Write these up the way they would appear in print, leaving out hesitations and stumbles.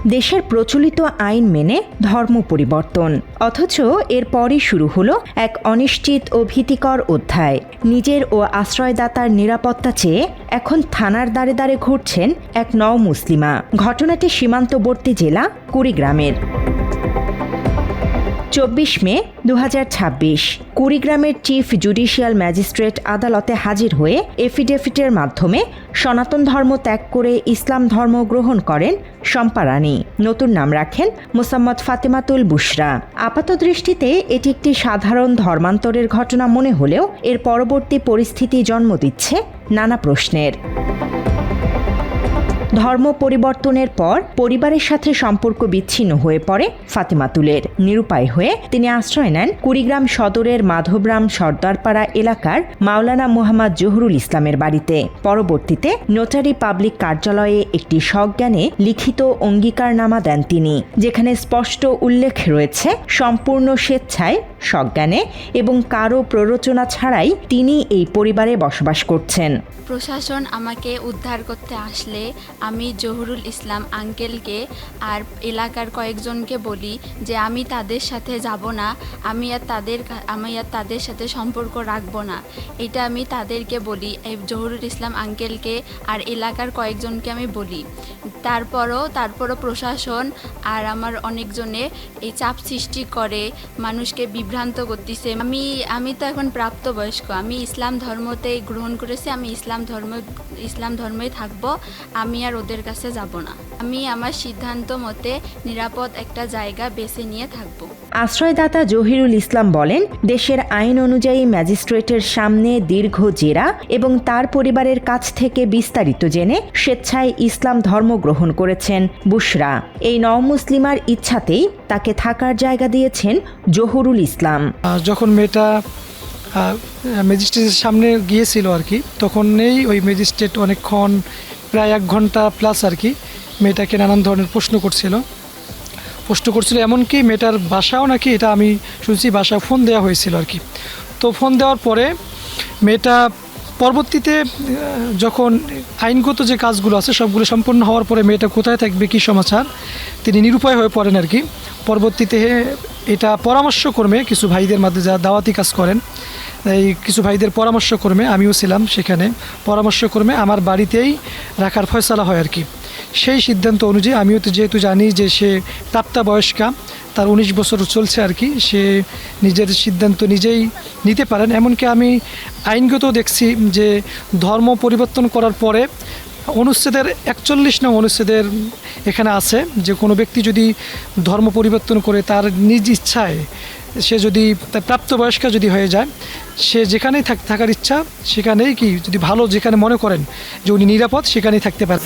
দেশের প্রচলিত আইন মেনে ধর্ম পরিবর্তন, অথচ এরপরই শুরু হলো এক অনিশ্চিত ও ভীতিকর অধ্যায়। নিজের ও আশ্রয়দাতার নিরাপত্তা চেয়ে এখন থানার দ্বারে দ্বারে ঘুরছেন এক নও-মুসলিমা। ঘটনাটি সীমান্তবর্তী জেলা কুড়িগ্রামের। 24 মে 2026 কুড়িগ্রামের চিফ জুডিশিয়াল ম্যাজিস্ট্রেট আদালতে হাজির হয়ে এফিডেভিটের মাধ্যমে সনাতন ধর্ম ত্যাগ করে ইসলাম ধর্ম গ্রহণ করেন শম্পা রানী। নতুন নাম রাখেন মোসাম্মদ ফাতেমাতুল বুশরা। আপাতদৃষ্টিতে এটি একটি সাধারণ ধর্মান্তরের ঘটনা মনে হলেও এর পরবর্তী পরিস্থিতি জন্ম দিচ্ছে নানা প্রশ্নের। ধর্ম পরিবর্তনের পর পরিবারের সাথে সম্পর্ক বিচ্ছিন্ন হয়ে পড়ে ফাতেমাতুলের। নিরুপায় হয়ে তিনি আশ্রয় নেন কুড়িগ্রাম সদরের মাধবরাম সর্দারপাড়া এলাকার মাওলানা মুহাম্মদ জহুরুল ইসলামের বাড়িতে। পরবর্তীতে নোটারি পাবলিক কার্যালয়ে একটি সজ্ঞানে লিখিত অঙ্গীকারনামা দেন তিনি, যেখানে স্পষ্ট উল্লেখ রয়েছে সম্পূর্ণ স্বেচ্ছায়, সজ্ঞানে এবং কারো প্ররোচনা ছাড়াই তিনি এই পরিবারে বসবাস করছেন। প্রশাসন আমাকে উদ্ধার করতে আসলে আমি জহুরুল ইসলাম আঙ্কেলকে আর এলাকার কয়েকজনকে বলি যে আমি তাদের সাথে যাব না, আমি আর তাদের সাথে সম্পর্ক রাখবো না। এটা আমি তাদেরকে বলি, জহুরুল ইসলাম আঙ্কেলকে আর এলাকার কয়েকজনকে আমি বলি। তারপরও প্রশাসন আর আমার অনেকজনে এই চাপ সৃষ্টি করে, মানুষকে বিভ্রান্ত করতেছে। আমি তো এখন প্রাপ্তবয়স্ক, আমি ইসলাম ধর্মতেই গ্রহণ করেছি, আমি ইসলাম ধর্মেই থাকবো, আমি আর ওদের কাছে যাব না। আমি আমার সিদ্ধান্ত মতে নিরাপদ একটা জায়গা বেছে নিয়ে থাকবো। আশ্রয়দাতা জহিরুল ইসলাম বলেন, দেশের আইন অনুযায়ী ম্যাজিস্ট্রেটের সামনে দীর্ঘ জেরা এবং তার পরিবারের কাছ থেকে বিস্তারিত জেনে স্বেচ্ছায় ইসলাম ধর্ম গ্রহণ করেছেন বুশরা। এই নও-মুসলিমার ইচ্ছাতেই তাকে থাকার জায়গা দিয়েছেন জহুরুল ইসলাম। যখন মেয়েটা ম্যাজিস্ট্রেটের সামনে গিয়েছিল আর কি, তখনই ওই ম্যাজিস্ট্রেট অনেকক্ষণ, প্রায় 1 ঘন্টা প্লাস আর কি, মেয়েটাকে নানান ধরনের প্রশ্ন করছিল। এমনকি মেয়েটার বাসাও নাকি, এটা আমি শুনছি, বাসা ফোন দেওয়া হয়েছিল আর কি। তো ফোন দেওয়ার পরে মেয়েটা পরবর্তীতে যখন আইনগত যে কাজগুলো আছে সবগুলো সম্পন্ন হওয়ার পরে মেয়েটা কোথায় থাকবে, কী সমাচার, তিনি নিরুপায় হয়ে পড়েন আর কি। পরবর্তীতে এটা পরামর্শক্রমে কিছু ভাইদের মধ্যে যা দাওয়াতি কাজ করেন, এই কিছু ভাইদের পরামর্শক্রমে আমিও ছিলাম সেখানে, পরামর্শক্রমে আমার বাড়িতেই রাখার ফয়সালা হয় আর কি। সেই সিদ্ধান্ত অনুযায়ী আমিও তো যেহেতু জানি যে সে প্রাপ্তবয়স্কা, তার 19 বছর চলছে আর কি, সে নিজের সিদ্ধান্ত নিজেই নিতে পারেন। এমনকি আমি আইনগত দেখছি যে ধর্ম পরিবর্তন করার পরে অনুচ্ছেদের 41 নং অনুচ্ছেদের এখানে আছে যে কোনো ব্যক্তি যদি ধর্ম পরিবর্তন করে তার নিজ ইচ্ছায়, সে যদি প্রাপ্তবয়স্কা যদি হয়ে যায়, সে যেখানেই থাকার ইচ্ছা সেখানেই, কি যদি ভালো যেখানে মনে করেন যে উনি নিরাপদ, সেখানেই থাকতে পারেন।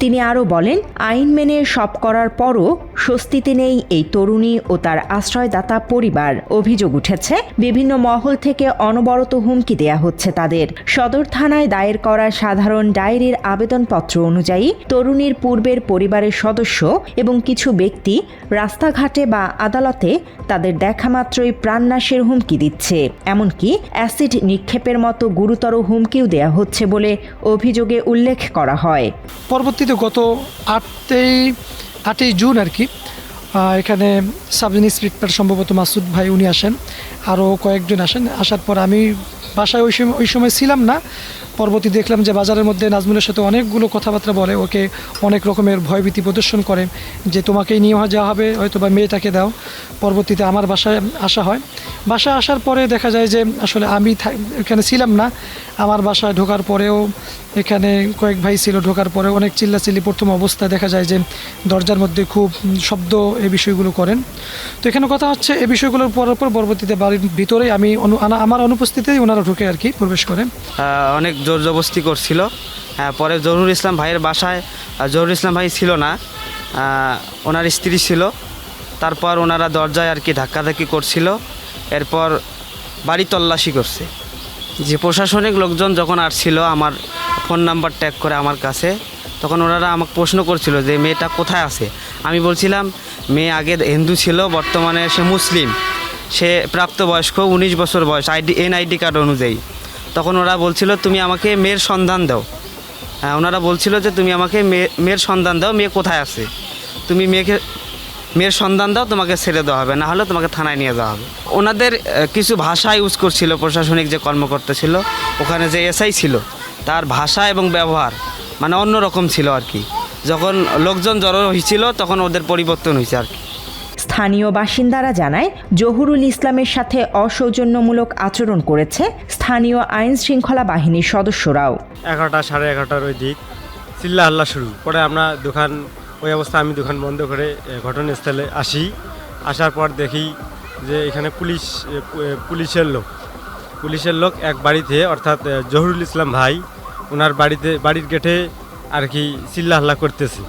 তিনি আরও বলেন, আইন মেনে সব করার পরও স্বস্তিতে নেই এই তরুণী ও তার আশ্রয়দাতা পরিবার। অভিযোগ উঠেছে বিভিন্ন মহল থেকে অনবরত হুমকি দেয়া হচ্ছে তাদের। সদর থানায় দায়ের করা সাধারণ ডায়েরির আবেদনপত্র অনুযায়ী তরুণীর পূর্বের পরিবারের সদস্য এবং কিছু ব্যক্তি রাস্তাঘাটে বা আদালতে তাদের দেখামাত্রই প্রাণনাশের হুমকি দিচ্ছে। এমনকি অ্যাসিড নিক্ষেপের মতো গুরুতর হুমকিও দেয়া হচ্ছে বলে অভিযোগে উল্লেখ করা হয়। পরবর্তীতে গত 8ই জুন আর কি, এখানে সাব ইন্সপেক্টর সম্ভবত মাসুদ ভাই উনি আসেন, আরও কয়েকজন আসেন। আসার পর আমি বাসায় ওই সময় ছিলাম না। পরবর্তী দেখলাম যে বাজারের মধ্যে নাজমুলের সাথে অনেকগুলো কথাবার্তা বলে, ওকে অনেক রকমের ভয়ভীতি প্রদর্শন করে যে তোমাকেই নিয়ে যাওয়া হবে, হয়তো বা মেয়েটাকে দাও। পরবর্তীতে আমার বাসায় আসা হয়। বাসায় আসার পরে দেখা যায় যে আসলে আমি এখানে ছিলাম না। আমার বাসায় ঢোকার পরেও এখানে কয়েক ভাই ছিল, ঢোকার পরে অনেক চিল্লাচিল্লি। প্রথম অবস্থায় দেখা যায় যে দরজার মধ্যে খুব শব্দ, এই বিষয়গুলো করেন। তো এখানে কথা হচ্ছে এই বিষয়গুলোর পরবর্তীতে বাড়ির ভিতরেই আমার অনুপস্থিতিতেই ওনারা ঢুকে আর কি প্রবেশ করে অনেক জোর জবরদস্তি করছিল। পরে জহুরুল ইসলাম ভাইয়ের বাসায় জহুরুল ইসলাম ভাই ছিল না, ওনার স্ত্রী ছিল। তারপর ওনারা দরজায় আর কি ধাক্কাধাক্কি করছিল। এরপর বাড়ি তল্লাশি করছে। যে প্রশাসনিক লোকজন যখন আসছিল আমার ফোন নাম্বার ট্যাগ করে আমার কাছে, তখন ওনারা আমাকে প্রশ্ন করছিল যে মেয়েটা কোথায় আছে। আমি বলছিলাম মেয়ে আগে হিন্দু ছিল, বর্তমানে সে মুসলিম, সে প্রাপ্তবয়স্ক, 19 বছর বয়স, এনআইডি কার্ড অনুযায়ী। তখন ওরা বলছিল তুমি আমাকে মেয়ের সন্ধান দাও। হ্যাঁ, ওনারা বলছিল যে তুমি আমাকে মেয়ের সন্ধান দাও, মেয়ে কোথায় আছে, তুমি মেয়ের সন্ধান দাও, তোমাকে ছেড়ে দেওয়া হবে, না হলে তোমাকে থানায় নিয়ে যাওয়া হবে। ওনাদের কিছু ভাষা ইউজ করছিল, প্রশাসনিক যে কর্মকর্তা ছিল ওখানে, যে এসআই ছিল, তার ভাষা এবং ব্যবহার মানে অন্যরকম ছিল আর কি। যখন লোকজন জড়ো হয়েছিল তখন ওদের পরিবর্তন হয়েছে আর কি। স্থানীয় বাসিন্দারা জানায় জহুরুল ইসলামের সাথে অসৌজন্যমূলক আচরণ করেছে স্থানীয় আইন শৃঙ্খলা বাহিনীর সদস্যরাও। 11টা সাড়ে 11টার ওই দিক চিল্লা হাল্লা শুরু পরে আমরা ওই অবস্থা আমি দোকান বন্ধ করে ঘটনাস্থলে আসার পর দেখি যে এখানে পুলিশের লোক এক বাড়িতে, অর্থাৎ জহুরুল ইসলাম ভাই ওনার বাড়ির গেটে আর কি চিল্লা হাল্লা করতেছে।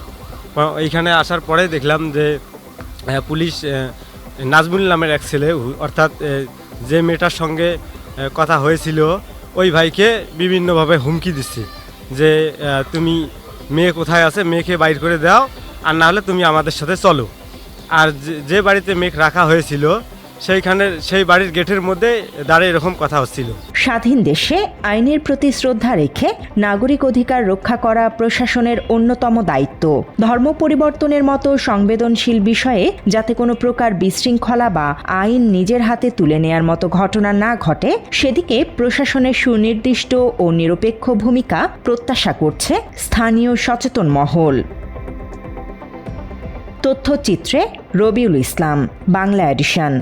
এইখানে আসার পরে দেখলাম যে পুলিশ নাজমুল নামের এক ছেলে, অর্থাৎ যে মেয়েটার সঙ্গে কথা হয়েছিল ওই ভাইকে বিভিন্নভাবে হুমকি দিচ্ছে যে তুমি মেয়ে কোথায় আছে, মেয়েকে বাইর করে দাও, আর না হলে তুমি আমাদের সাথে চলো। আর যে বাড়িতে মেয়ে রাখা হয়েছিল সেই বাড়ির গেটের মধ্যে দাঁড়িয়ে এরকম কথা হচ্ছিল। স্বাধীন দেশে আইনের প্রতি শ্রদ্ধা রেখে নাগরিক অধিকার রক্ষা করা প্রশাসনের অন্যতম দায়িত্ব। ধর্ম পরিবর্তনের মতো সংবেদনশীল বিষয়ে যাতে কোনো প্রকার বিশৃঙ্খলা বা আইন নিজের হাতে তুলে নেয়ার মতো ঘটনা না ঘটে, সেদিকে প্রশাসনের সুনির্দিষ্ট ও নিরপেক্ষ ভূমিকা প্রত্যাশা করছে স্থানীয় সচেতন মহল। তথ্যচিত্রে রবিউল ইসলাম, বাংলা এডিশন।